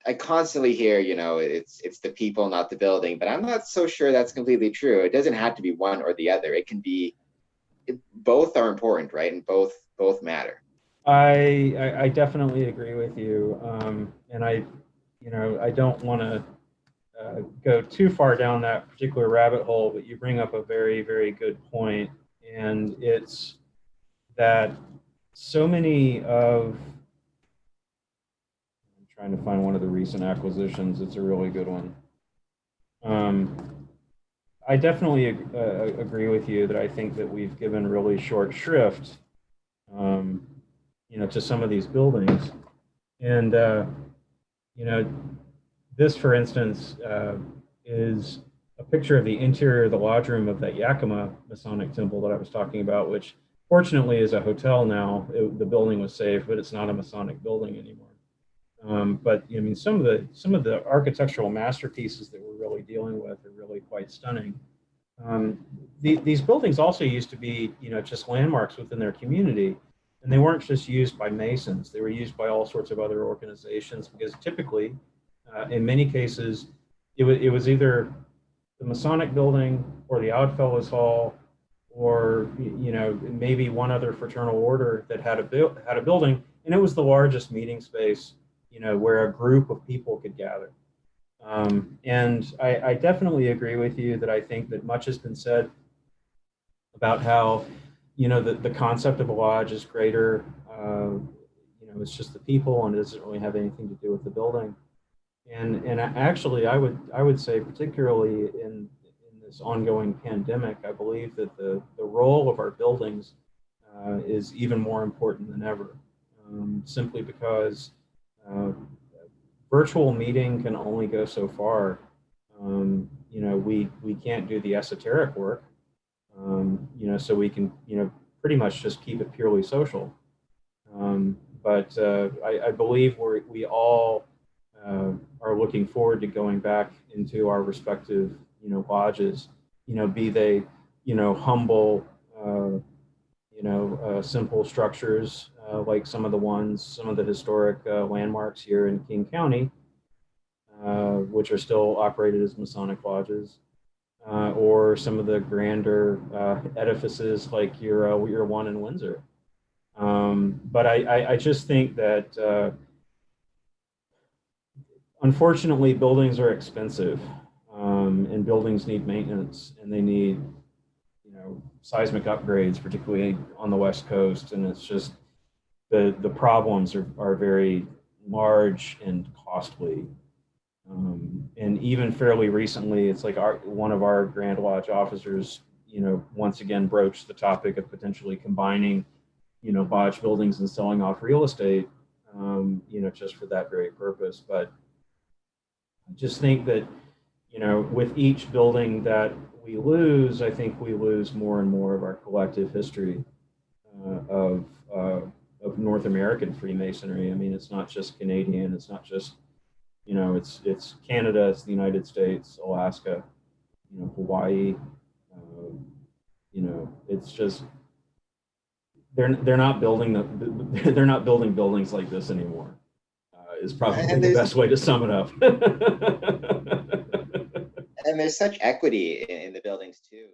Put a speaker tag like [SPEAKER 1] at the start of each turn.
[SPEAKER 1] I constantly hear, it's the people, not the building, but I'm not so sure that's completely true. It doesn't have to be one or the other. It can be, both are important, right? And both matter.
[SPEAKER 2] I definitely agree with you, and I don't want to go too far down that particular rabbit hole, but you bring up a very, very good point, and it's that so many of, I'm trying to find one of the recent acquisitions. It's a really good one. Um, I definitely agree with you that I think that we've given really short shrift, um, to some of these buildings, and you know, this, for instance, is a picture of the interior of the lodge room of that Yakima Masonic Temple that I was talking about, which fortunately is a hotel now. The building was saved, but it's not a Masonic building anymore. But I mean, some of the architectural masterpieces that we're really dealing with are really quite stunning. These buildings also used to be, just landmarks within their community, and they weren't just used by Masons. They were used by all sorts of other organizations because typically, in many cases, it was either the Masonic building or the Oddfellows Hall, or maybe one other fraternal order that had a building, and it was the largest meeting space, where a group of people could gather. And I definitely agree with you that I think that much has been said about how, the concept of a lodge is greater. It's just the people, and it doesn't really have anything to do with the building. And actually, I would say, particularly in this ongoing pandemic, I believe that the role of our buildings is even more important than ever, simply because uh, virtual meeting can only go so far. We can't do the esoteric work, so we can, pretty much just keep it purely social. But I believe we all are looking forward to going back into our respective, lodges, be they, humble, simple structures, like some of the historic landmarks here in King County, which are still operated as Masonic lodges, or some of the grander edifices like your one in Windsor. But I just think that, unfortunately, buildings are expensive, and buildings need maintenance, and they need, seismic upgrades, particularly on the West Coast. And it's just the problems are very large and costly. And even fairly recently, it's like one of our Grand Lodge officers, once again broached the topic of potentially combining, lodge buildings and selling off real estate, just for that very purpose. But I just think that, with each building that we lose, I think we lose more and more of our collective history of North American Freemasonry. I mean, it's not just Canadian. It's not just, it's Canada. It's the United States, Alaska, Hawaii. It's just they're not building they're not building buildings like this anymore. Is probably
[SPEAKER 1] And
[SPEAKER 2] the
[SPEAKER 1] there's
[SPEAKER 2] best way to sum it up.
[SPEAKER 1] and there's such equity in the buildings too.